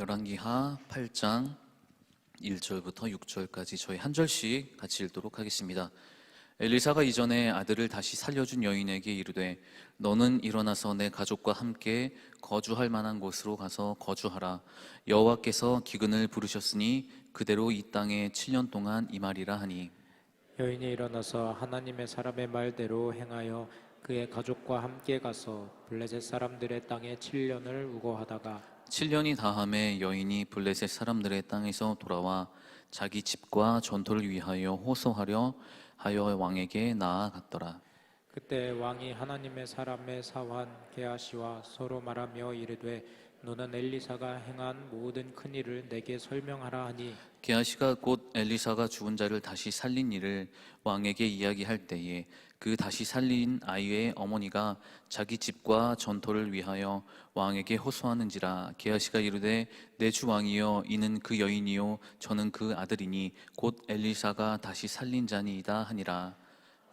열왕기하 8장 1절부터 6절까지 저희 한 절씩 같이 읽도록 하겠습니다. 엘리사가 이전에 아들을 다시 살려준 여인에게 이르되 너는 일어나서 내 가족과 함께 거주할 만한 곳으로 가서 거주하라. 여호와께서 기근을 부르셨으니 그대로 이 땅에 7년 동안 임하리라 하니, 여인이 일어나서 하나님의 사람의 말대로 행하여 그의 가족과 함께 가서 블레셋 사람들의 땅에 7년을 우거하다가 7년이 다함에 여인이 블레셋 사람들의 땅에서 돌아와 자기 집과 전토를 위하여 호소하려 하여 왕에게 나아갔더라. 그때 왕이 하나님의 사람의 사환 게하시와 서로 말하며 이르되 너는 엘리사가 행한 모든 큰 일을 내게 설명하라 하니 게하시가 곧 엘리사가 죽은 자를 다시 살린 일을 왕에게 이야기할 때에 그 다시 살린 아이의 어머니가 자기 집과 전토를 위하여 왕에게 호소하는지라. 게하시가 이르되 내 주 왕이여, 이는 그 여인이요 저는 그 아들이니 곧 엘리사가 다시 살린 자니이다 하니라.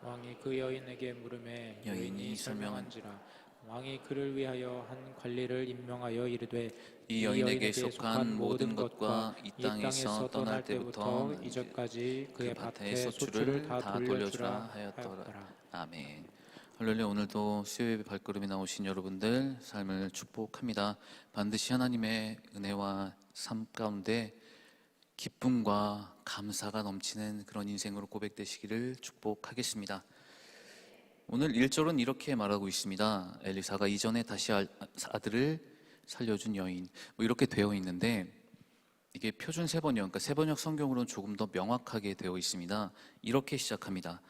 왕이 그 여인에게 물음에 여인이 여인이 설명한지라. 왕이 그를 위하여 한 관리를 임명하여 이르되 이 여인에게 속한 모든 것과 이 땅에서 떠날 때부터 이전까지 그 그의 밭의 밭의 소출을 다 돌려주라 돌려주라 하였더라. 아멘. 할렐루야. 오늘도 수요예배 발걸음에 나오신 여러분들 삶을 축복합니다. 반드시 하나님의 은혜와 삶 가운데 기쁨과 감사가 넘치는 그런 인생으로 고백되시기를 축복하겠습니다. 오늘 1절은 이렇게 말하고 있습니다. 엘리사가 이전에 다시 아들을 살려준 여인, 이렇게 되어 있는데 이게 표준 세번역, 그러니까 세번역 성경으로는 조금 더 명확하게 되어 있습니다. 이렇게 시작합니다.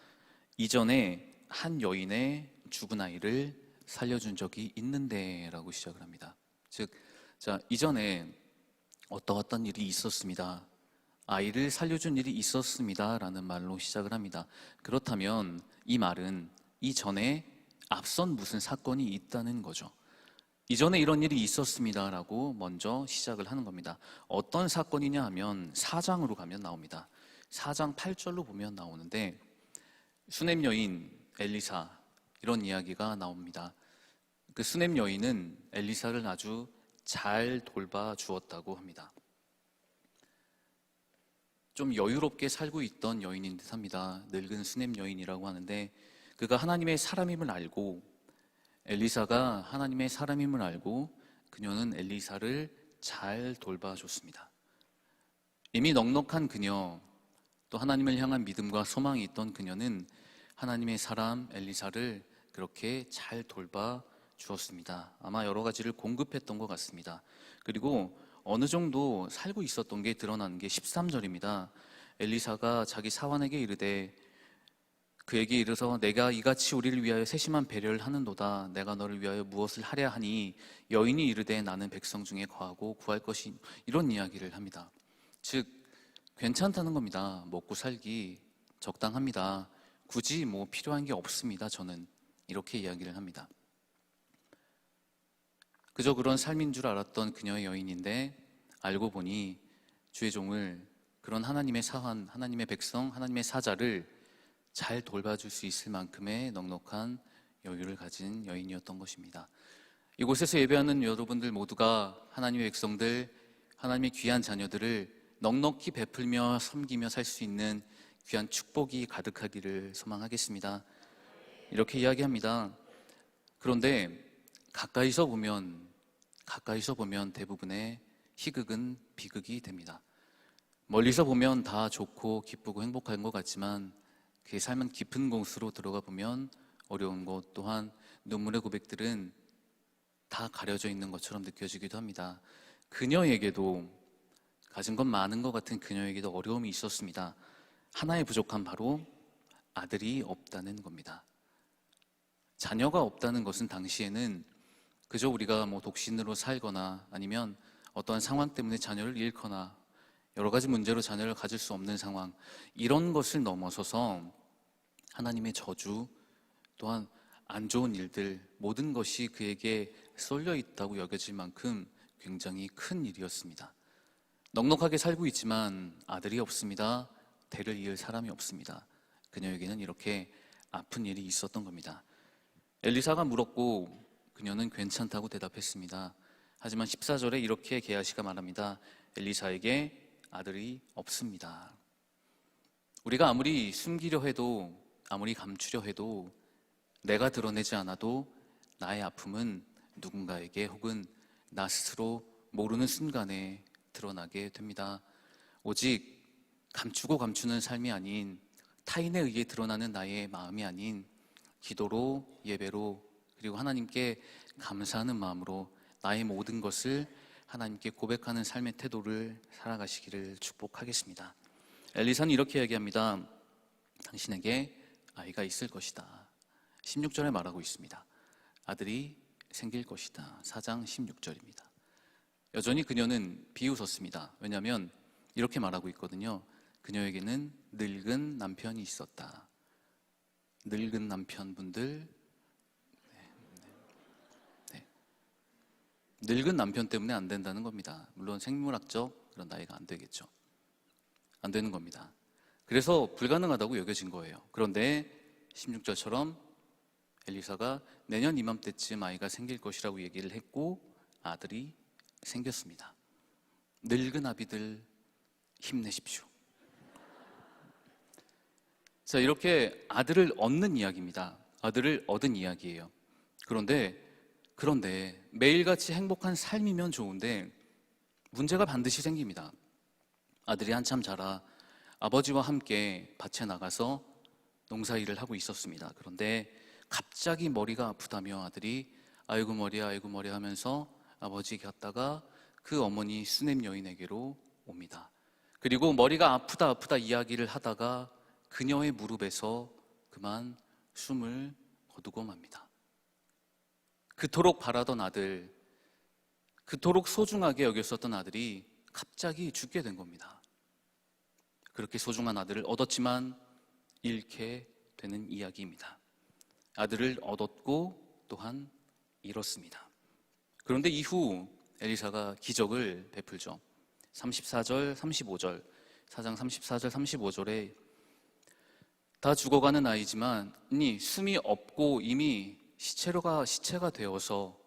이전에 한 여인의 죽은 아이를 살려준 적이 있는데 라고 시작을 합니다. 즉, 이전에 어떠한 일이 있었습니다. 아이를 살려준 일이 있었습니다 라는 말로 시작을 합니다. 그렇다면 이 말은 이전에 앞선 무슨 사건이 있다는 거죠. 이전에 이런 일이 있었습니다 라고 먼저 시작을 하는 겁니다. 어떤 사건이냐 하면 4장으로 가면 나옵니다. 4장 8절로 보면 나오는데 수넴 여인 엘리사, 이런 이야기가 나옵니다. 그 수넴 여인은 엘리사를 아주 잘 돌봐 주었다고 합니다. 좀 여유롭게 살고 있던 여인인 듯합니다. 늙은 수넴 여인이라고 하는데 그가 하나님의 사람임을 알고, 엘리사가 하나님의 사람임을 알고 그녀는 엘리사를 잘 돌봐줬습니다. 이미 넉넉한 그녀, 또 하나님을 향한 믿음과 소망이 있던 그녀는 하나님의 사람 엘리사를 그렇게 잘 돌봐주었습니다. 아마 여러 가지를 공급했던 것 같습니다. 그리고 어느 정도 살고 있었던 게 드러나는 게 13절입니다. 엘리사가 자기 사환에게 이르되 그에게 이르서 내가 이같이 우리를 위하여 세심한 배려를 하는도다. 내가 너를 위하여 무엇을 하랴 하니 여인이 이르되 나는 백성 중에 거하고 구할 것이, 이런 이야기를 합니다. 즉 괜찮다는 겁니다. 먹고 살기 적당합니다. 굳이 필요한 게 없습니다. 저는 이렇게 이야기를 합니다. 그저 그런 삶인 줄 알았던 그녀의 여인인데 알고 보니 주의 종을, 그런 하나님의 사환, 하나님의 백성, 하나님의 사자를 잘 돌봐줄 수 있을 만큼의 넉넉한 여유를 가진 여인이었던 것입니다. 이곳에서 예배하는 여러분들 모두가 하나님의 백성들, 하나님의 귀한 자녀들을 넉넉히 베풀며 섬기며 살 수 있는 귀한 축복이 가득하기를 소망하겠습니다. 이렇게 이야기합니다. 그런데 가까이서 보면 대부분의 희극은 비극이 됩니다. 멀리서 보면 다 좋고 기쁘고 행복한 것 같지만 그의 삶은 깊은 곳으로 들어가 보면 어려운 것, 또한 눈물의 고백들은 다 가려져 있는 것처럼 느껴지기도 합니다. 그녀에게도, 가진 건 많은 것 같은 그녀에게도 어려움이 있었습니다. 하나의 부족함, 바로 아들이 없다는 겁니다. 자녀가 없다는 것은 당시에는 그저 우리가 독신으로 살거나 아니면 어떠한 상황 때문에 자녀를 잃거나 여러 가지 문제로 자녀를 가질 수 없는 상황, 이런 것을 넘어서서 하나님의 저주, 또한 안 좋은 일들, 모든 것이 그에게 쏠려 있다고 여겨질 만큼 굉장히 큰 일이었습니다. 넉넉하게 살고 있지만 아들이 없습니다. 대를 이을 사람이 없습니다. 그녀에게는 이렇게 아픈 일이 있었던 겁니다. 엘리사가 물었고 그녀는 괜찮다고 대답했습니다. 하지만 14절에 이렇게 게하시가 말합니다. 엘리사에게 아들이 없습니다. 우리가 아무리 숨기려 해도, 아무리 감추려 해도, 내가 드러내지 않아도 나의 아픔은 누군가에게 혹은 나 스스로 모르는 순간에 드러나게 됩니다. 오직 감추고 감추는 삶이 아닌, 타인에 의해 드러나는 나의 마음이 아닌 기도로, 예배로, 그리고 하나님께 감사하는 마음으로 나의 모든 것을 하나님께 고백하는 삶의 태도를 살아가시기를 축복하겠습니다. 엘리사는 이렇게 얘기합니다. 당신에게 아이가 있을 것이다. 16절에 말하고 있습니다. 아들이 생길 것이다. 4장 16절입니다. 여전히 그녀는 비웃었습니다. 왜냐하면 이렇게 말하고 있거든요. 그녀에게는 늙은 남편이 있었다. 늙은 남편분들, 늙은 남편 때문에 안 된다는 겁니다. 물론 생물학적 그런 나이가 안 되겠죠. 안 되는 겁니다. 그래서 불가능하다고 여겨진 거예요. 그런데 16절처럼 엘리사가 내년 이맘때쯤 아이가 생길 것이라고 얘기를 했고 아들이 생겼습니다. 늙은 아비들 힘내십시오. 자, 이렇게 아들을 얻는 이야기입니다. 아들을 얻은 이야기예요. 그런데 매일같이 행복한 삶이면 좋은데 문제가 반드시 생깁니다. 아들이 한참 자라 아버지와 함께 밭에 나가서 농사일을 하고 있었습니다. 그런데 갑자기 머리가 아프다며 아들이 아이고 머리야 아이고 머리 하면서 아버지 갔다가 그 어머니 수냄 여인에게로 옵니다. 그리고 머리가 아프다 이야기를 하다가 그녀의 무릎에서 그만 숨을 거두고 맙니다. 그토록 바라던 아들, 그토록 소중하게 여겼었던 아들이 갑자기 죽게 된 겁니다. 그렇게 소중한 아들을 얻었지만 잃게 되는 이야기입니다. 아들을 얻었고 또한 잃었습니다. 그런데 이후 엘리사가 기적을 베풀죠. 34절, 35절, 4장 34절, 35절에 다 죽어가는 아이지만 숨이 없고 이미 시체가 되어서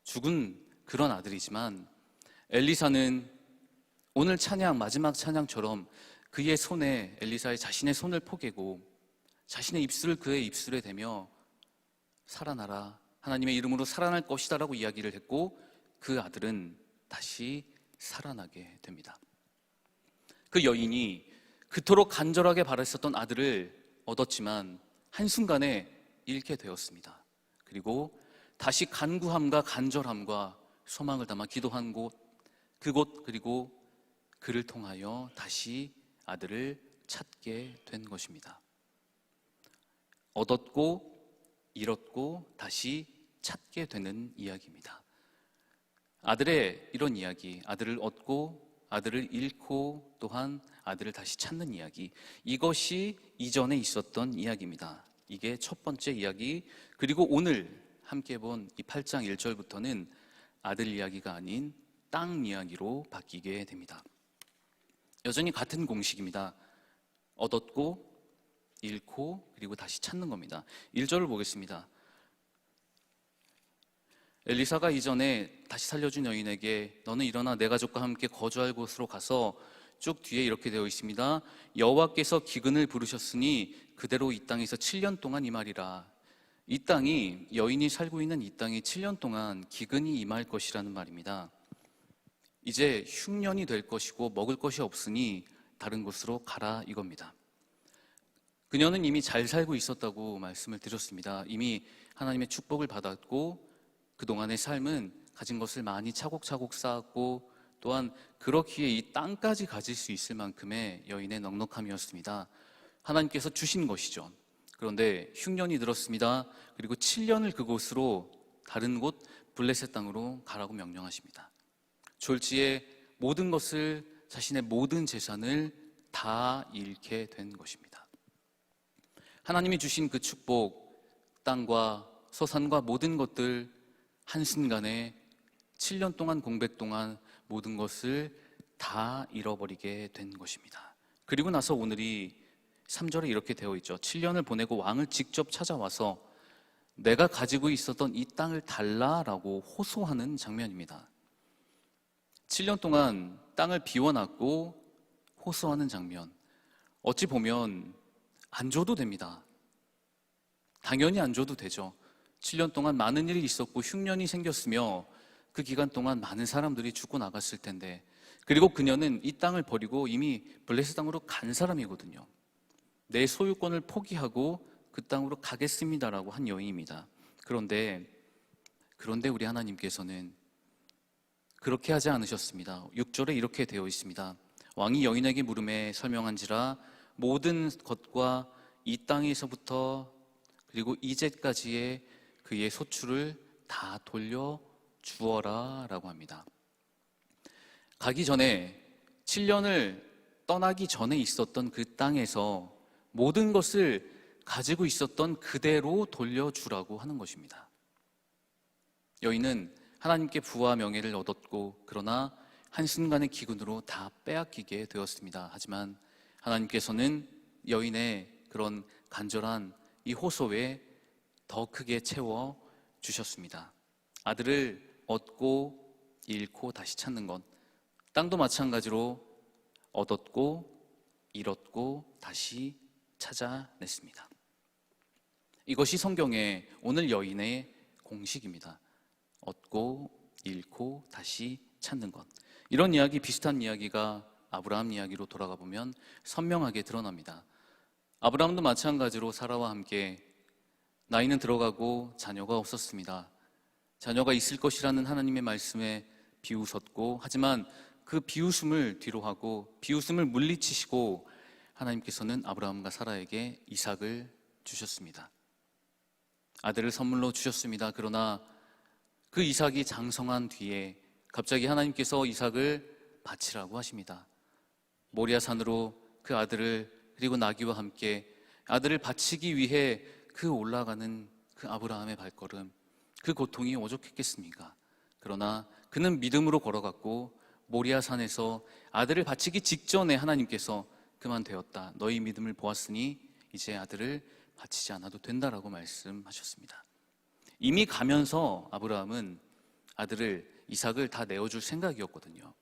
죽은 그런 아들이지만 엘리사는 오늘 찬양, 마지막 찬양처럼 그의 손에 엘리사의 자신의 손을 포개고 자신의 입술을 그의 입술에 대며 살아나라, 하나님의 이름으로 살아날 것이다 라고 이야기를 했고 그 아들은 다시 살아나게 됩니다. 그 여인이 그토록 간절하게 바랬었던 아들을 얻었지만 한순간에 잃게 되었습니다. 그리고 다시 간구함과 간절함과 소망을 담아 기도한 그곳 그리고 그를 통하여 다시 아들을 찾게 된 것입니다. 얻었고 잃었고 다시 찾게 되는 이야기입니다. 아들의 이런 이야기, 아들을 얻고 아들을 잃고 또한 아들을 다시 찾는 이야기, 이것이 이전에 있었던 이야기입니다. 이게 첫 번째 이야기. 그리고 오늘 함께 본 이 8장 1절부터는 아들 이야기가 아닌 땅 이야기로 바뀌게 됩니다. 여전히 같은 공식입니다. 얻었고 잃고 그리고 다시 찾는 겁니다. 1절을 보겠습니다. 엘리사가 이전에 다시 살려준 여인에게 너는 일어나 내 가족과 함께 거주할 곳으로 가서, 쭉 뒤에 이렇게 되어 있습니다. 여호와께서 기근을 부르셨으니 그대로 이 땅에서 7년 동안 임하리라. 이 땅이, 여인이 살고 있는 이 땅이 7년 동안 기근이 임할 것이라는 말입니다. 이제 흉년이 될 것이고 먹을 것이 없으니 다른 곳으로 가라 이겁니다. 그녀는 이미 잘 살고 있었다고 말씀을 드렸습니다. 이미 하나님의 축복을 받았고 그동안의 삶은 가진 것을 많이 차곡차곡 쌓았고 또한 그렇기에 이 땅까지 가질 수 있을 만큼의 여인의 넉넉함이었습니다. 하나님께서 주신 것이죠. 그런데 흉년이 들었습니다. 그리고 7년을 그곳으로, 다른 곳 블레셋 땅으로 가라고 명령하십니다. 졸지에 모든 것을, 자신의 모든 재산을 다 잃게 된 것입니다. 하나님이 주신 그 축복, 땅과 소산과 모든 것들 한순간에 7년 동안 공백 동안 모든 것을 다 잃어버리게 된 것입니다. 그리고 나서 오늘이 3절에 이렇게 되어 있죠. 7년을 보내고 왕을 직접 찾아와서 내가 가지고 있었던 이 땅을 달라라고 호소하는 장면입니다. 7년 동안 땅을 비워놨고 호소하는 장면, 어찌 보면 안 줘도 됩니다. 당연히 안 줘도 되죠. 7년 동안 많은 일이 있었고 흉년이 생겼으며 그 기간 동안 많은 사람들이 죽고 나갔을 텐데, 그리고 그녀는 이 땅을 버리고 이미 블레셋 땅으로 간 사람이거든요. 내 소유권을 포기하고 그 땅으로 가겠습니다라고 한 여인입니다. 그런데 우리 하나님께서는 그렇게 하지 않으셨습니다. 6절에 이렇게 되어 있습니다. 왕이 여인에게 물음에 설명한지라 모든 것과 이 땅에서부터 그리고 이제까지의 그의 소출을 다 돌려 주어라 라고 합니다. 가기 전에 7년을 떠나기 전에 있었던 그 땅에서 모든 것을 가지고 있었던 그대로 돌려주라고 하는 것입니다. 여인은 하나님께 부와 명예를 얻었고 그러나 한순간의 기근으로 다 빼앗기게 되었습니다. 하지만 하나님께서는 여인의 그런 간절한 이 호소에 더 크게 채워 주셨습니다. 아들을 얻고 잃고 다시 찾는 것, 땅도 마찬가지로 얻었고 잃었고 다시 찾아냈습니다. 이것이 성경의 오늘 여인의 공식입니다. 얻고 잃고 다시 찾는 것. 이런 이야기, 비슷한 이야기가 아브라함 이야기로 돌아가 보면 선명하게 드러납니다. 아브라함도 마찬가지로 사라와 함께 나이는 들어가고 자녀가 없었습니다. 자녀가 있을 것이라는 하나님의 말씀에 비웃었고, 하지만 그 비웃음을 뒤로 하고 비웃음을 물리치시고 하나님께서는 아브라함과 사라에게 이삭을 주셨습니다. 아들을 선물로 주셨습니다. 그러나 그 이삭이 장성한 뒤에 갑자기 하나님께서 이삭을 바치라고 하십니다. 모리아 산으로 그 아들을, 그리고 나귀와 함께 아들을 바치기 위해 그 올라가는 그 아브라함의 발걸음, 그 고통이 오죽했겠습니까? 그러나 그는 믿음으로 걸어갔고 모리아 산에서 아들을 바치기 직전에 하나님께서 그만 되었다, 너희 믿음을 보았으니 이제 아들을 바치지 않아도 된다라고 말씀하셨습니다. 이미 가면서 아브라함은 아들을, 이삭을 다 내어줄 생각이었거든요.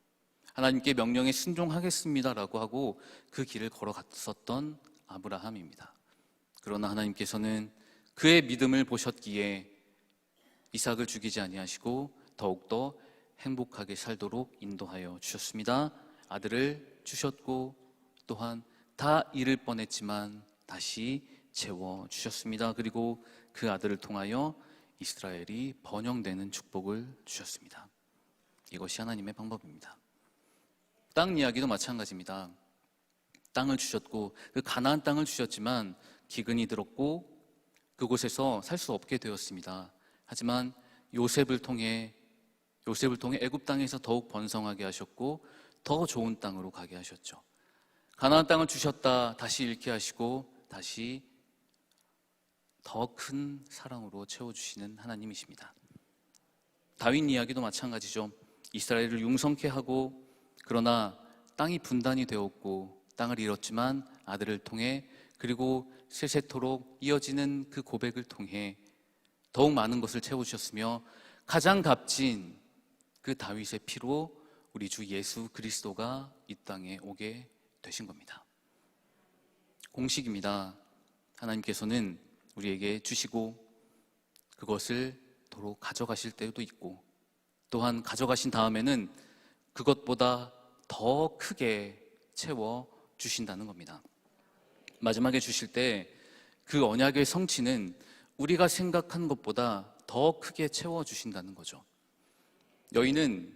하나님께 명령에 순종하겠습니다라고 하고 그 길을 걸어갔었던 아브라함입니다. 그러나 하나님께서는 그의 믿음을 보셨기에 이삭을 죽이지 아니하시고 더욱더 행복하게 살도록 인도하여 주셨습니다. 아들을 주셨고 또한 다 잃을 뻔했지만 다시 채워주셨습니다. 그리고 그 아들을 통하여 이스라엘이 번영되는 축복을 주셨습니다. 이것이 하나님의 방법입니다. 땅 이야기도 마찬가지입니다. 땅을 주셨고 그 가나안 땅을 주셨지만 기근이 들었고 그곳에서 살 수 없게 되었습니다. 하지만 요셉을 통해 애굽 땅에서 더욱 번성하게 하셨고 더 좋은 땅으로 가게 하셨죠. 가나안 땅을 주셨다 다시 잃게 하시고 다시 더 큰 사랑으로 채워주시는 하나님이십니다. 다윗 이야기도 마찬가지죠. 이스라엘을 융성케 하고 그러나 땅이 분단이 되었고 땅을 잃었지만 아들을 통해 그리고 세세토록 이어지는 그 고백을 통해 더욱 많은 것을 채워주셨으며 가장 값진 그 다윗의 피로 우리 주 예수 그리스도가 이 땅에 오게 되신 겁니다. 공식입니다. 하나님께서는 우리에게 주시고 그것을 도로 가져가실 때도 있고 또한 가져가신 다음에는 그것보다 더 크게 채워 주신다는 겁니다. 마지막에 주실 때 그 언약의 성취는 우리가 생각한 것보다 더 크게 채워 주신다는 거죠. 여인은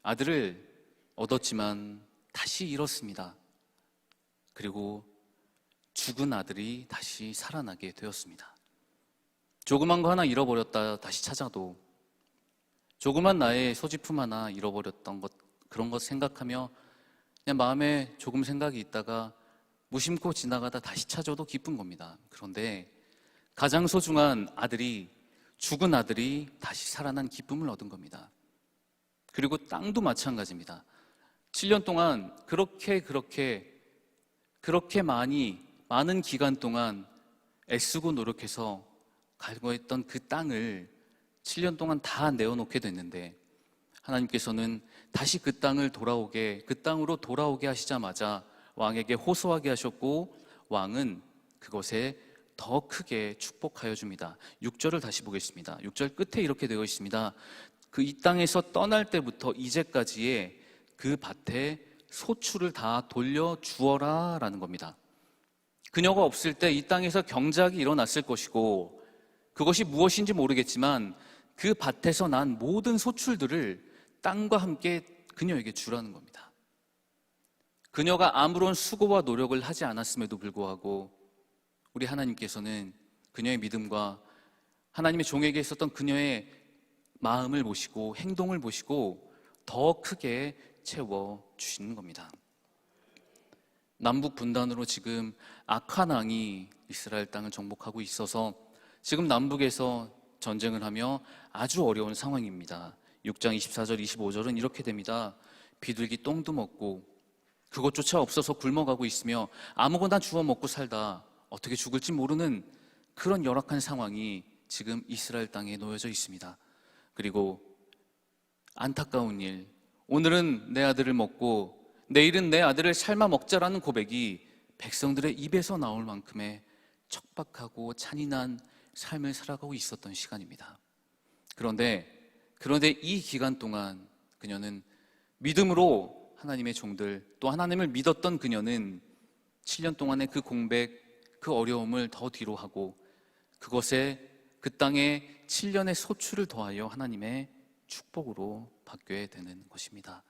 아들을 얻었지만 다시 잃었습니다. 그리고 죽은 아들이 다시 살아나게 되었습니다. 조그만 거 하나 잃어버렸다 다시 찾아도, 조그만 나의 소지품 하나 잃어버렸던 것, 그런 것 생각하며 그냥 마음에 조금 생각이 있다가 무심코 지나가다 다시 찾아도 기쁜 겁니다. 그런데 가장 소중한 아들이, 죽은 아들이 다시 살아난 기쁨을 얻은 겁니다. 그리고 땅도 마찬가지입니다. 7년 동안 그렇게 많은 기간 동안 애쓰고 노력해서 갈구했던 그 땅을 7년 동안 다 내어놓게 됐는데 하나님께서는 다시 그 땅으로 돌아오게 하시자마자 왕에게 호소하게 하셨고, 왕은 그것에 더 크게 축복하여 줍니다. 6절을 다시 보겠습니다. 6절 끝에 이렇게 되어 있습니다. 그 이 땅에서 떠날 때부터 이제까지의 그 밭에 소출을 다 돌려 주어라 라는 겁니다. 그녀가 없을 때 이 땅에서 경작이 일어났을 것이고, 그것이 무엇인지 모르겠지만 그 밭에서 난 모든 소출들을 땅과 함께 그녀에게 주라는 겁니다. 그녀가 아무런 수고와 노력을 하지 않았음에도 불구하고 우리 하나님께서는 그녀의 믿음과 하나님의 종에게 있었던 그녀의 마음을 보시고 행동을 보시고 더 크게 채워주시는 겁니다. 남북 분단으로 지금 악한 왕이 이스라엘 땅을 정복하고 있어서 지금 남북에서 전쟁을 하며 아주 어려운 상황입니다. 6장 24절 25절은 이렇게 됩니다. 비둘기 똥도 먹고 그것조차 없어서 굶어가고 있으며 아무거나 주워 먹고 살다 어떻게 죽을지 모르는 그런 열악한 상황이 지금 이스라엘 땅에 놓여져 있습니다. 그리고 안타까운 일, 오늘은 내 아들을 먹고 내일은 내 아들을 삶아 먹자라는 고백이 백성들의 입에서 나올 만큼의 척박하고 잔인한 삶을 살아가고 있었던 시간입니다. 그런데 이 기간 동안 그녀는 믿음으로 하나님의 종들, 또 하나님을 믿었던 그녀는 7년 동안의 그 공백, 그 어려움을 더 뒤로 하고 그것에 그 땅에 7년의 소출을 더하여 하나님의 축복으로 바뀌어야 되는 것입니다.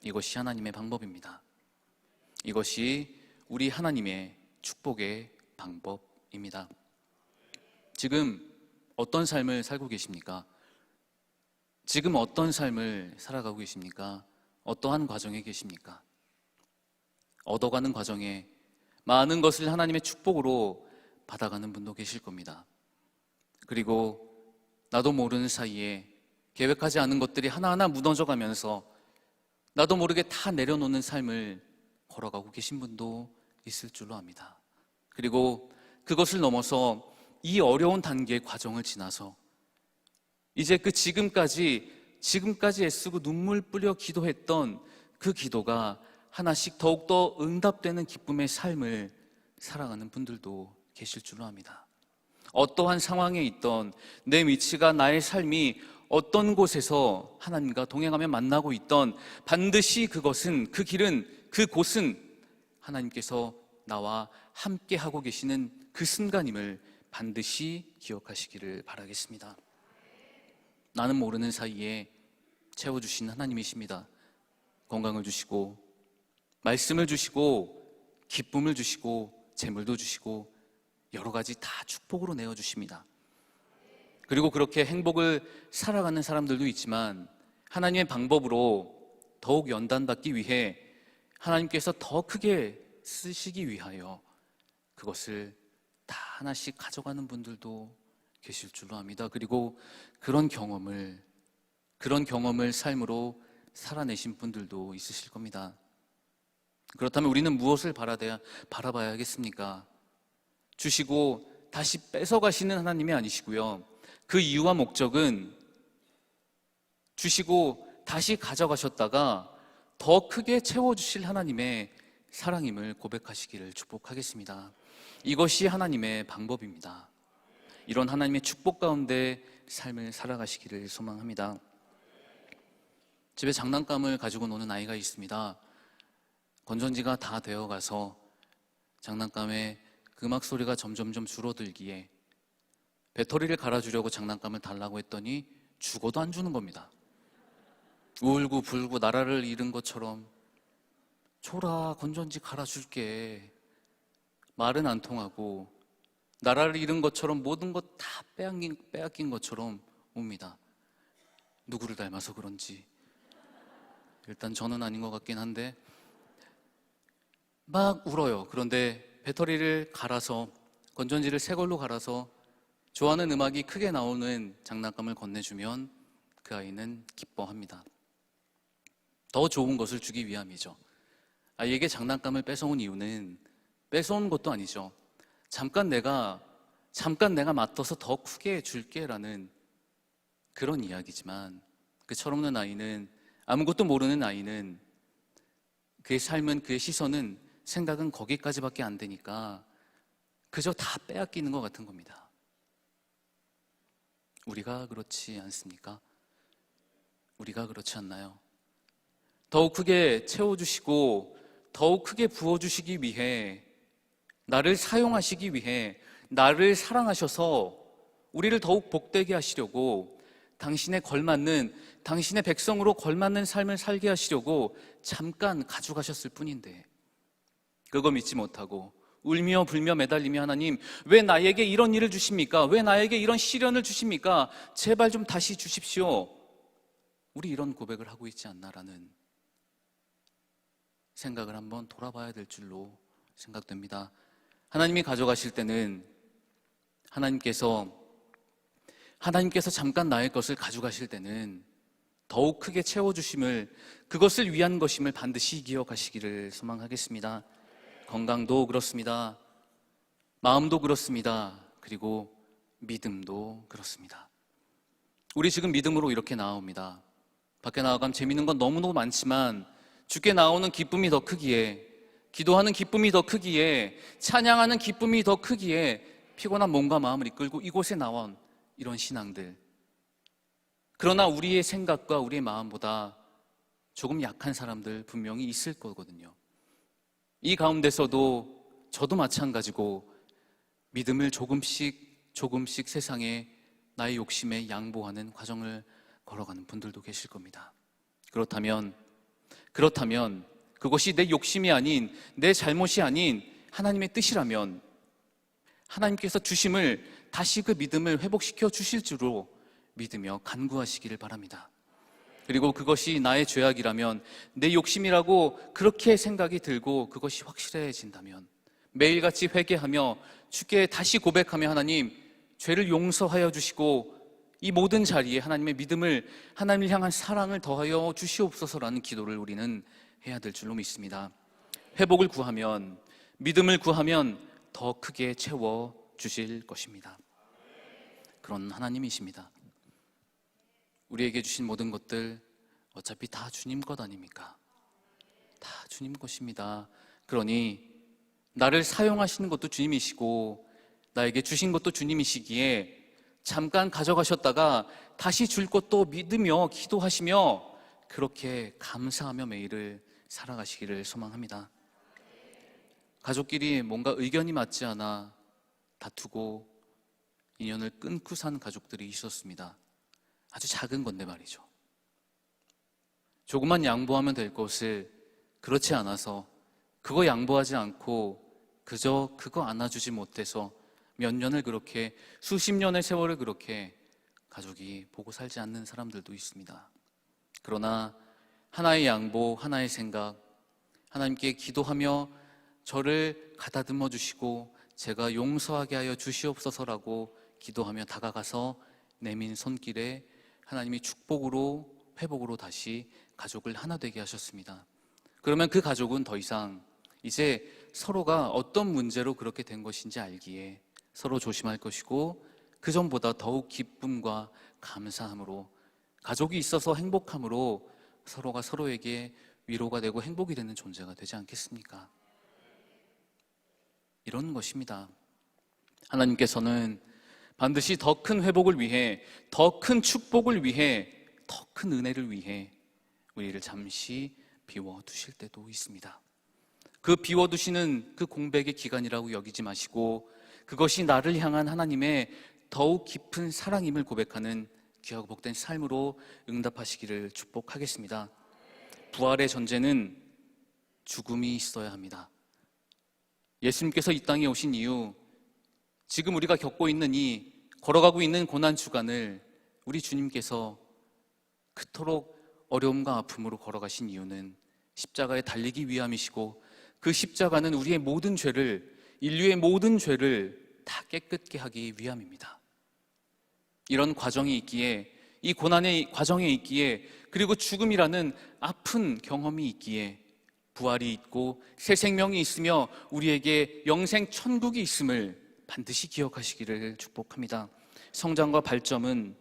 이것이 하나님의 방법입니다. 이것이 우리 하나님의 축복의 방법입니다. 지금 어떤 삶을 살고 계십니까? 지금 어떤 삶을 살아가고 계십니까? 어떠한 과정에 계십니까? 얻어가는 과정에 많은 것을 하나님의 축복으로 받아가는 분도 계실 겁니다. 그리고 나도 모르는 사이에 계획하지 않은 것들이 하나하나 무너져 가면서 나도 모르게 다 내려놓는 삶을 걸어가고 계신 분도 있을 줄로 압니다. 그리고 그것을 넘어서 이 어려운 단계의 과정을 지나서 이제 그 지금까지 애쓰고 눈물 뿌려 기도했던 그 기도가 하나씩 더욱더 응답되는 기쁨의 삶을 살아가는 분들도 계실 줄로 압니다. 어떠한 상황에 있던 내 위치가, 나의 삶이 어떤 곳에서 하나님과 동행하며 만나고 있던 반드시 그것은, 그 길은, 그곳은 하나님께서 나와 함께 하고 계시는 그 순간임을 반드시 기억하시기를 바라겠습니다. 나는 모르는 사이에 채워주신 하나님이십니다. 건강을 주시고 말씀을 주시고 기쁨을 주시고 재물도 주시고 여러 가지 다 축복으로 내어주십니다. 그리고 그렇게 행복을 살아가는 사람들도 있지만 하나님의 방법으로 더욱 연단받기 위해 하나님께서 더 크게 쓰시기 위하여 그것을 다 하나씩 가져가는 분들도 계실 줄로 압니다. 그리고 그런 경험을 삶으로 살아내신 분들도 있으실 겁니다. 그렇다면 우리는 무엇을 바라봐야 하겠습니까? 주시고 다시 뺏어가시는 하나님이 아니시고요. 그 이유와 목적은 주시고 다시 가져가셨다가 더 크게 채워주실 하나님의 사랑임을 고백하시기를 축복하겠습니다. 이것이 하나님의 방법입니다. 이런 하나님의 축복 가운데 삶을 살아가시기를 소망합니다. 집에 장난감을 가지고 노는 아이가 있습니다. 건전지가 다 되어가서 장난감의 그 음악 소리가 점점점 줄어들기에 배터리를 갈아주려고 장난감을 달라고 했더니 죽어도 안 주는 겁니다. 울고 불고 나라를 잃은 것처럼 줘라, 건전지 갈아줄게. 말은 안 통하고 나라를 잃은 것처럼 모든 것 다 빼앗긴 것처럼 옵니다. 누구를 닮아서 그런지 일단 저는 아닌 것 같긴 한데 막 울어요. 그런데 배터리를 갈아서, 건전지를 새 걸로 갈아서 좋아하는 음악이 크게 나오는 장난감을 건네주면 그 아이는 기뻐합니다. 더 좋은 것을 주기 위함이죠. 아이에게 장난감을 뺏어온 이유는 뺏어온 것도 아니죠. 잠깐 내가 맡아서 더 크게 줄게라는 그런 이야기지만 그 철없는 아이는 아무것도 모르는 아이는 그의 삶은, 그의 시선은, 생각은 거기까지밖에 안 되니까 그저 다 빼앗기는 것 같은 겁니다. 우리가 그렇지 않습니까? 우리가 그렇지 않나요? 더욱 크게 채워주시고 더욱 크게 부어주시기 위해, 나를 사용하시기 위해, 나를 사랑하셔서 우리를 더욱 복되게 하시려고, 당신의 걸맞는, 당신의 백성으로 걸맞는 삶을 살게 하시려고 잠깐 가져가셨을 뿐인데, 그거 믿지 못하고 울며 불며 매달리며 하나님, 왜 나에게 이런 일을 주십니까? 왜 나에게 이런 시련을 주십니까? 제발 좀 다시 주십시오. 우리 이런 고백을 하고 있지 않나라는 생각을 한번 돌아봐야 될 줄로 생각됩니다. 하나님이 가져가실 때는 하나님께서 잠깐 나의 것을 가져가실 때는 더욱 크게 채워주심을, 그것을 위한 것임을 반드시 기억하시기를 소망하겠습니다. 건강도 그렇습니다. 마음도 그렇습니다. 그리고 믿음도 그렇습니다. 우리 지금 믿음으로 이렇게 나옵니다. 밖에 나가면 재밌는 건 너무너무 많지만 주께 나오는 기쁨이 더 크기에, 기도하는 기쁨이 더 크기에, 찬양하는 기쁨이 더 크기에 피곤한 몸과 마음을 이끌고 이곳에 나온 이런 신앙들, 그러나 우리의 생각과 우리의 마음보다 조금 약한 사람들 분명히 있을 거거든요. 이 가운데서도 저도 마찬가지고 믿음을 조금씩 세상에 나의 욕심에 양보하는 과정을 걸어가는 분들도 계실 겁니다. 그렇다면 그것이 내 욕심이 아닌, 내 잘못이 아닌 하나님의 뜻이라면 하나님께서 주심을 다시 그 믿음을 회복시켜 주실 줄로 믿으며 간구하시기를 바랍니다. 그리고 그것이 나의 죄악이라면, 내 욕심이라고 그렇게 생각이 들고 그것이 확실해진다면 매일같이 회개하며 주께 다시 고백하며 하나님, 죄를 용서하여 주시고 이 모든 자리에 하나님의 믿음을, 하나님을 향한 사랑을 더하여 주시옵소서라는 기도를 우리는 해야 될 줄로 믿습니다. 회복을 구하면, 믿음을 구하면 더 크게 채워 주실 것입니다. 그런 하나님이십니다. 우리에게 주신 모든 것들 어차피 다 주님 것 아닙니까? 다 주님 것입니다. 그러니 나를 사용하시는 것도 주님이시고 나에게 주신 것도 주님이시기에 잠깐 가져가셨다가 다시 줄 것도 믿으며 기도하시며 그렇게 감사하며 매일을 살아가시기를 소망합니다. 가족끼리 뭔가 의견이 맞지 않아 다투고 인연을 끊고 산 가족들이 있었습니다. 아주 작은 건데 말이죠. 조금만 양보하면 될 것을 그렇지 않아서, 그거 양보하지 않고 그저 그거 안아주지 못해서 몇 년을 그렇게, 수십 년의 세월을 그렇게 가족이 보고 살지 않는 사람들도 있습니다. 그러나 하나의 양보, 하나의 생각, 하나님께 기도하며 저를 가다듬어 주시고 제가 용서하게 하여 주시옵소서라고 기도하며 다가가서 내민 손길에 하나님이 축복으로, 회복으로 다시 가족을 하나 되게 하셨습니다. 그러면 그 가족은 더 이상 이제 서로가 어떤 문제로 그렇게 된 것인지 알기에 서로 조심할 것이고, 그 전보다 더욱 기쁨과 감사함으로, 가족이 있어서 행복함으로 서로가 서로에게 위로가 되고 행복이 되는 존재가 되지 않겠습니까? 이런 것입니다. 하나님께서는 반드시 더 큰 회복을 위해, 더 큰 축복을 위해, 더 큰 은혜를 위해 우리를 잠시 비워두실 때도 있습니다. 그 비워두시는 그 공백의 기간이라고 여기지 마시고 그것이 나를 향한 하나님의 더욱 깊은 사랑임을 고백하는 귀하고 복된 삶으로 응답하시기를 축복하겠습니다. 부활의 전제는 죽음이 있어야 합니다. 예수님께서 이 땅에 오신 이유, 지금 우리가 겪고 있는 이 걸어가고 있는 고난 주간을 우리 주님께서 그토록 어려움과 아픔으로 걸어가신 이유는 십자가에 달리기 위함이시고, 그 십자가는 우리의 모든 죄를, 인류의 모든 죄를 다 깨끗게 하기 위함입니다. 이런 과정이 있기에, 이 고난의 과정에 있기에, 그리고 죽음이라는 아픈 경험이 있기에 부활이 있고 새 생명이 있으며 우리에게 영생 천국이 있음을 반드시 기억하시기를 축복합니다. 성장과 발전은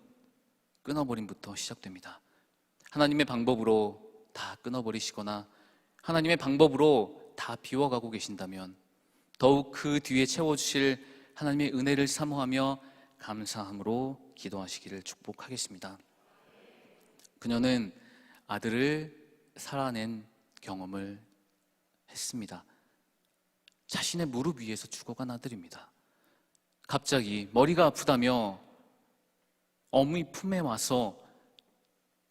끊어버림부터 시작됩니다. 하나님의 방법으로 다 끊어버리시거나 하나님의 방법으로 다 비워가고 계신다면 더욱 그 뒤에 채워주실 하나님의 은혜를 사모하며 감사함으로 기도하시기를 축복하겠습니다. 그녀는 아들을 살아낸 경험을 했습니다. 자신의 무릎 위에서 죽어간 아들입니다. 갑자기 머리가 아프다며 어머니 품에 와서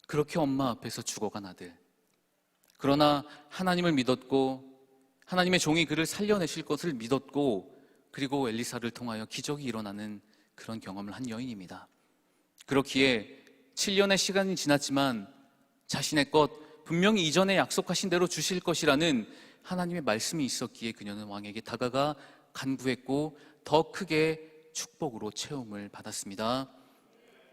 그렇게 엄마 앞에서 죽어간 아들. 그러나 하나님을 믿었고 하나님의 종이 그를 살려내실 것을 믿었고 그리고 엘리사를 통하여 기적이 일어나는 그런 경험을 한 여인입니다. 그렇기에 7년의 시간이 지났지만 자신의 것 분명히 이전에 약속하신 대로 주실 것이라는 하나님의 말씀이 있었기에 그녀는 왕에게 다가가 간구했고 더 크게 축복으로 채움을 받았습니다.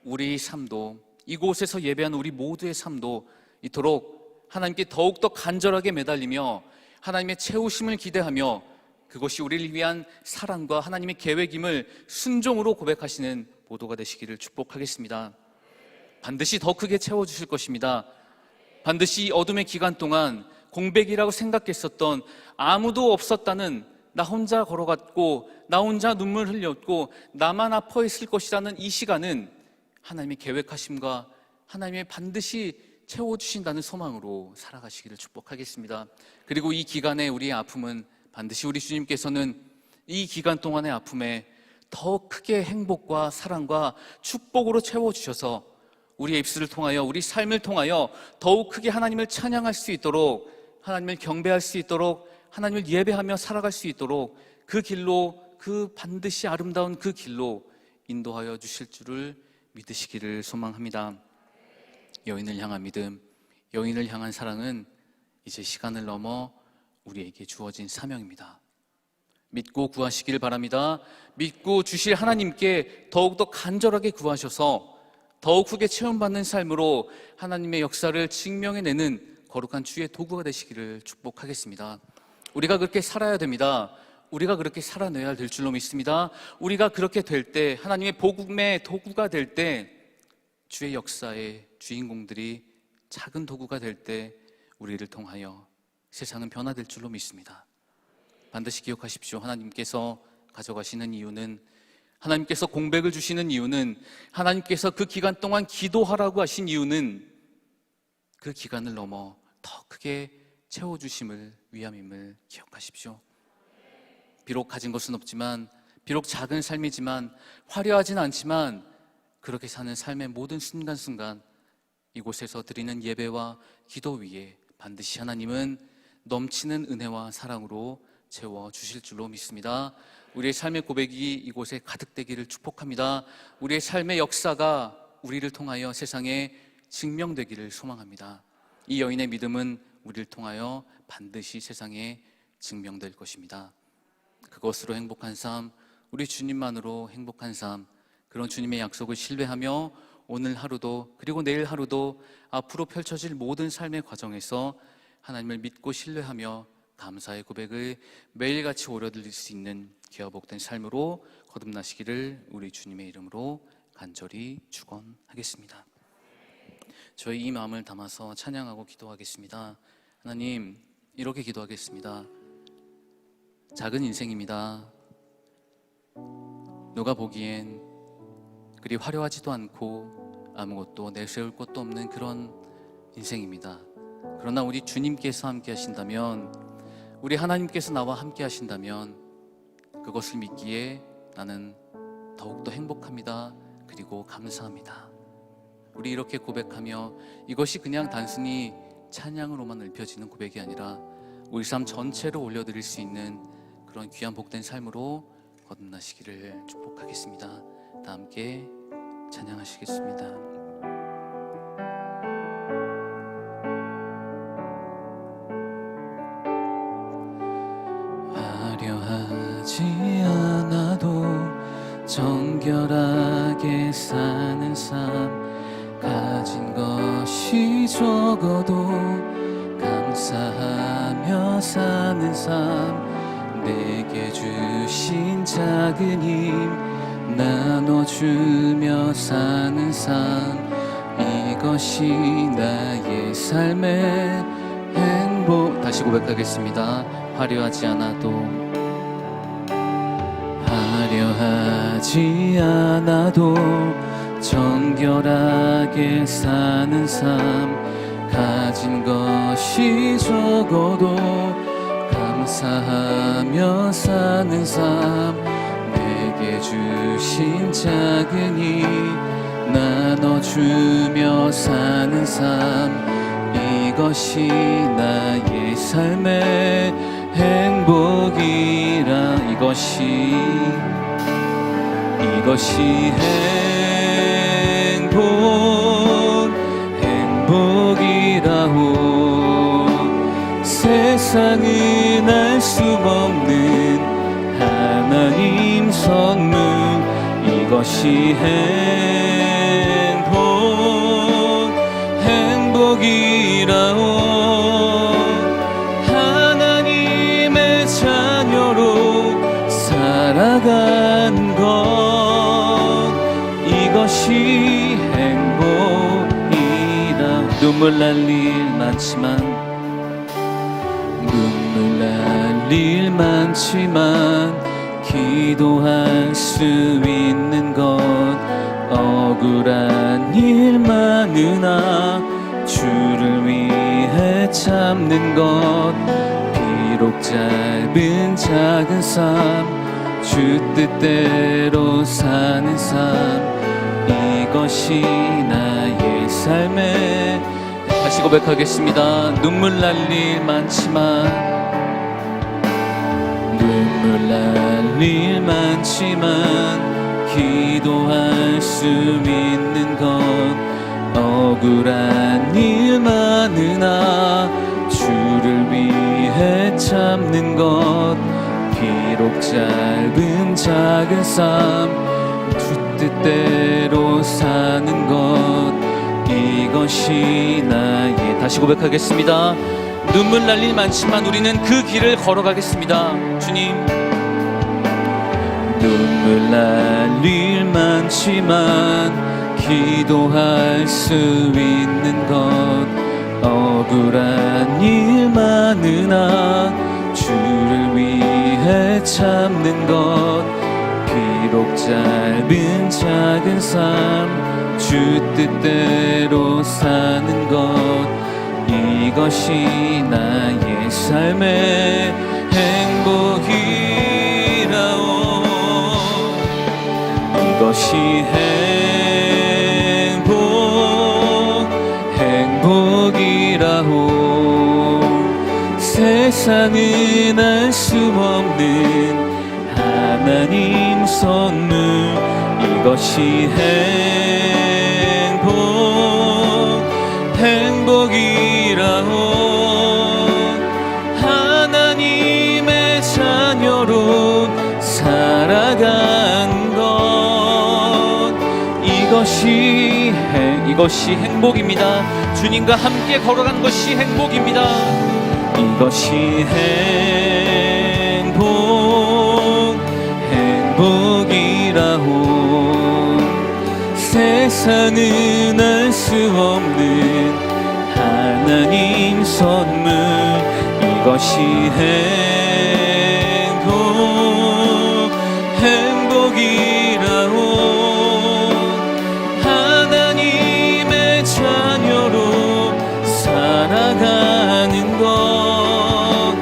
우리 삶도 이곳에서 예배한 우리 모두의 삶도 이토록 하나님께 더욱더 간절하게 매달리며 하나님의 채우심을 기대하며 그것이 우리를 위한 사랑과 하나님의 계획임을 순종으로 고백하시는 모두가 되시기를 축복하겠습니다. 반드시 더 크게 채워주실 것입니다. 반드시 어둠의 기간 동안 공백이라고 생각했었던 아무도 없었다는 나 혼자 걸어갔고 나 혼자 눈물 흘렸고 나만 아파했을 것이라는 이 시간은 하나님의 계획하심과 하나님의 반드시 채워주신다는 소망으로 살아가시기를 축복하겠습니다. 그리고 이 기간에 우리의 아픔은 반드시 우리 주님께서는 이 기간 동안의 아픔에 더 크게 행복과 사랑과 축복으로 채워주셔서 우리의 입술을 통하여 우리 삶을 통하여 더욱 크게 하나님을 찬양할 수 있도록 하나님을 경배할 수 있도록 하나님을 예배하며 살아갈 수 있도록 그 길로 그 반드시 아름다운 그 길로 인도하여 주실 줄을 믿으시기를 소망합니다. 여인을 향한 믿음, 여인을 향한 사랑은 이제 시간을 넘어 우리에게 주어진 사명입니다. 믿고 구하시기를 바랍니다. 믿고 주실 하나님께 더욱더 간절하게 구하셔서 더욱 크게 체험받는 삶으로 하나님의 역사를 증명해내는 거룩한 주의 도구가 되시기를 축복하겠습니다. 우리가 그렇게 살아야 됩니다. 우리가 그렇게 살아내야 될 줄로 믿습니다. 우리가 그렇게 될 때, 하나님의 복음의 도구가 될 때, 주의 역사의 주인공들이 작은 도구가 될 때 우리를 통하여 세상은 변화될 줄로 믿습니다. 반드시 기억하십시오. 하나님께서 가져가시는 이유는, 하나님께서 공백을 주시는 이유는, 하나님께서 그 기간 동안 기도하라고 하신 이유는 그 기간을 넘어 더 크게 채워주심을 위함임을 기억하십시오. 비록 가진 것은 없지만, 비록 작은 삶이지만, 화려하진 않지만 그렇게 사는 삶의 모든 순간순간 이곳에서 드리는 예배와 기도 위에 반드시 하나님은 넘치는 은혜와 사랑으로 채워주실 줄로 믿습니다. 우리의 삶의 고백이 이곳에 가득되기를 축복합니다. 우리의 삶의 역사가 우리를 통하여 세상에 증명되기를 소망합니다. 이 여인의 믿음은 우리를 통하여 반드시 세상에 증명될 것입니다. 그것으로 행복한 삶, 우리 주님만으로 행복한 삶, 그런 주님의 약속을 신뢰하며 오늘 하루도 그리고 내일 하루도 앞으로 펼쳐질 모든 삶의 과정에서 하나님을 믿고 신뢰하며 감사의 고백을 매일같이 오려드릴 수 있는 귀하 복된 삶으로 거듭나시기를 우리 주님의 이름으로 간절히 축원하겠습니다. 저희 이 마음을 담아서 찬양하고 기도하겠습니다. 하나님, 이렇게 기도하겠습니다. 작은 인생입니다. 누가 보기엔 그리 화려하지도 않고 아무것도 내세울 것도 없는 그런 인생입니다. 그러나 우리 주님께서 함께 하신다면, 우리 하나님께서 나와 함께 하신다면 그것을 믿기에 나는 더욱더 행복합니다. 그리고 감사합니다. 우리 이렇게 고백하며 이것이 그냥 단순히 찬양으로만 읊혀지는 고백이 아니라 우리 삶 전체로 올려드릴 수 있는 그런 귀한 복된 삶으로 거듭나시기를 축복하겠습니다. 다 함께 찬양하시겠습니다. 화려하지 않아도 정결하게 사는 삶, 가진 것이 적어도 감사하며 사는 삶, 내게 주신 작은 힘 나눠주며 사는 삶, 이것이 나의 삶의 행복. 다시 고백하겠습니다. 화려하지 않아도 정결하게 사는 삶, 가진 것이 적어도 감사하며 사는 삶, 내게 주신 작은 일 나눠주며 사는 삶, 이것이 나의 삶의 행복이라. 이것이 행복이라오. 세상은 알 수 없는 하나님 선물, 이것이 행복이라오. 하나님의 자녀로 살아간 것, 이것이 행복이라. 눈물 날 일 많지만 기도할 수 있는 것, 억울한 일 많으나 주를 위해 참는 것, 비록 짧은 작은 삶, 주 뜻대로 사는 삶, 이것이 나의 삶의. 다시 고백하겠습니다. 눈물 날 일 많지만 기도할 수 있는 것, 억울한 일 많으나 주를 위해 참는 것, 비록 짧은 작은 삶, 주 뜻대로 사는 것, 이것이 나의. 다시 고백하겠습니다. 눈물 날 일 많지만 우리는 그 길을 걸어가겠습니다. 주님, 눈물 날 일 많지만 기도할 수 있는 것, 억울한 일 많으나 주를 위해 참는 것, 비록 짧은 작은 삶, 주 뜻대로 사는 것, 이것이 나의 삶의 행복이라오. 이것이 행복이라오. 세상은 알 수 없는 하나님 선물, 이것이 행복이라오. 하나님의 자녀로 살아간 것, 이것이 행복입니다. 주님과 함께 걸어간 것이 행복입니다. 이것이 행복이라오. 세상은 알 수 없는 하나님 선물, 이것이 행복이라오. 하나님의 자녀로 살아가는 것,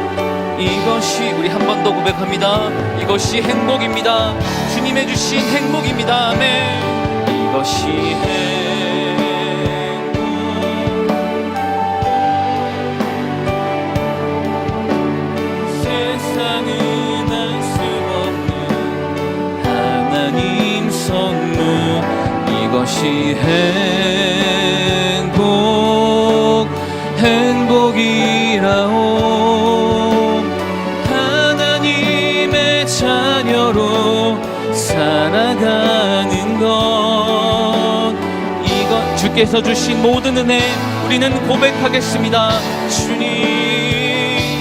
이것이. 우리 한 번 더 고백합니다. 이것이 행복입니다. 주님의 주신 행복입니다. 아멘. 이것이 세상은 알 수 없는 하나님 선물, 이것이 행복이라오. 하나님의 자녀로 살아가는 것, 주께서 주신 모든 은혜 우리는 고백하겠습니다. 주님,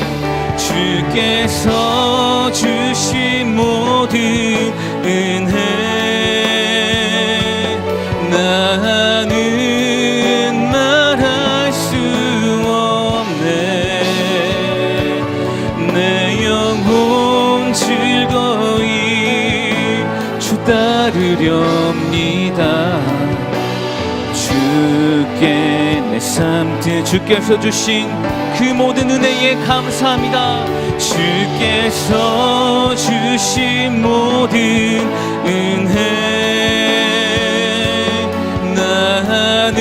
주께서 주신 모든 은혜 나는 따르렵니다. 주께 내 삶 주께서 주신 그 모든 은혜에 감사합니다. 주께서 주신 모든 은혜 나는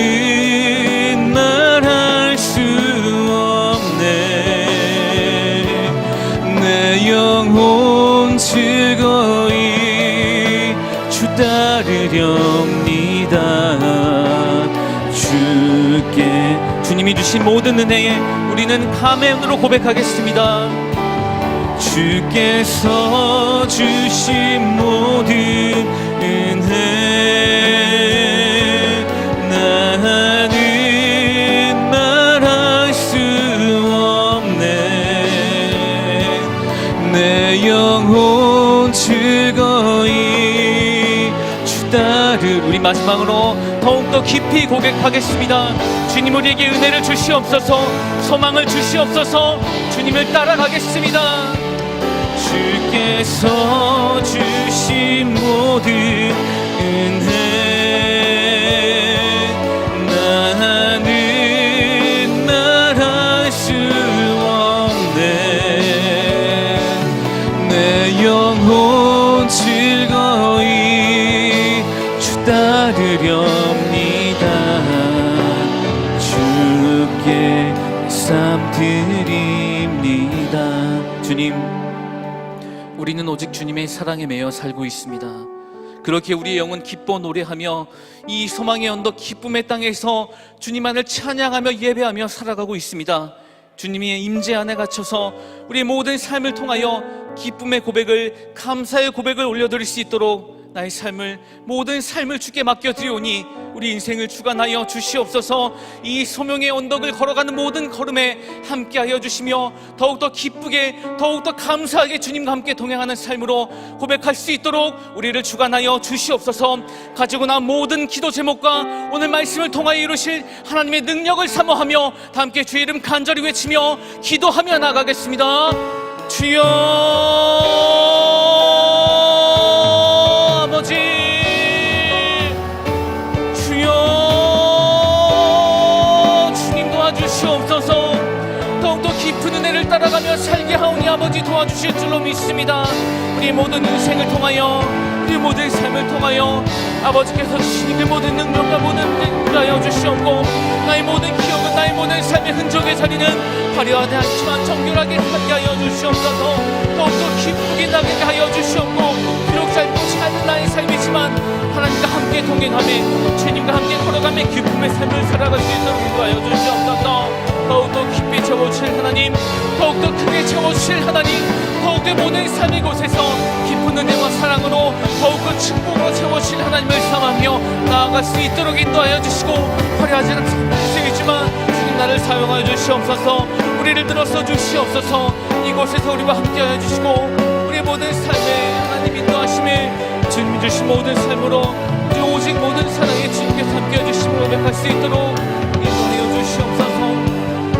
말할 수 없네. 내 영혼 즐거이 주 따르렵니다. 주께 주님이 주신 모든 은혜에 우리는 감사로 고백하겠습니다. 주께서 주신 모든 은혜 나는 말할 수 없네. 내 영혼 즐거이 주 따르. 우리 마지막으로 더욱더 깊이 고백하겠습니다. 주님 우리에게 은혜를 주시옵소서, 소망을 주시옵소서. 주님을 따라가겠습니다. 주께서 주신 모든 은혜 나는 말할 수 없네. 내 영혼 즐거이 주 따르렵니다. 주께 삶 드립니다. 주님, 우리는 오직 주님의 사랑에 매여 살고 있습니다. 그렇게 우리의 영은 기뻐 노래하며 이 소망의 언덕 기쁨의 땅에서 주님만을 찬양하며 예배하며 살아가고 있습니다. 주님의 임재 안에 갇혀서 우리의 모든 삶을 통하여 기쁨의 고백을, 감사의 고백을 올려드릴 수 있도록 나의 삶을, 모든 삶을 주께 맡겨드리오니 우리 인생을 주관하여 주시옵소서. 이 소명의 언덕을 걸어가는 모든 걸음에 함께하여 주시며 더욱더 기쁘게, 더욱더 감사하게 주님과 함께 동행하는 삶으로 고백할 수 있도록 우리를 주관하여 주시옵소서. 가지고 난 모든 기도 제목과 오늘 말씀을 통하여 이루실 하나님의 능력을 사모하며 다 함께 주의 이름 간절히 외치며 기도하며 나가겠습니다. 주여 아버지, 주여 주님 도와주시옵소서. 더욱더 깊은 은혜를 따라가며 살게 하오니 아버지 도와주실 줄로 믿습니다. 우리 모든 인생을 통하여, 우리 모든 삶을 통하여 아버지께서 주신 그 모든 능력과 모든 은혜를 하여 주시옵고 나의 모든 기억은, 나의 모든 삶의 흔적의 자리는 화려하지 않지만 정결하게 살게 하여 주시옵소서. 더욱더 기쁘게 나게 하여 주시옵고 비록 짧고 작은 나의 삶이지만 하나님과 함께 동행하며 주님과 함께 걸어가며 기쁨의 삶을 살아갈 수 있도록 인도하여 주시옵소서. 더욱더 깊이 채워주실 하나님, 더욱더 크게 채워주실 하나님, 더욱더 모든 삶의 곳에서 깊은 은혜와 사랑으로 더욱더 축복으로 채워주실 하나님을 삼하며 나아갈 수 있도록 인도하여 주시고 화려하지 않은 삶이지만 주님 나를 사용하여 주시옵소서. 우리를 들어서 주시옵소서. 이곳에서 우리와 함께하여 주시고 우리의 모든 삶에 하나님 인도하심에 주님 주신 모든 삶으로 오직 모든 사랑에 주님께서 함께해 주심을 고백할 수 있도록 인도하여 주시옵소서.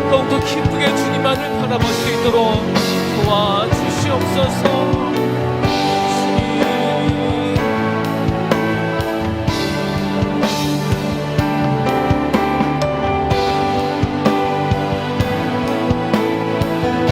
더욱더 기쁘게 주님만을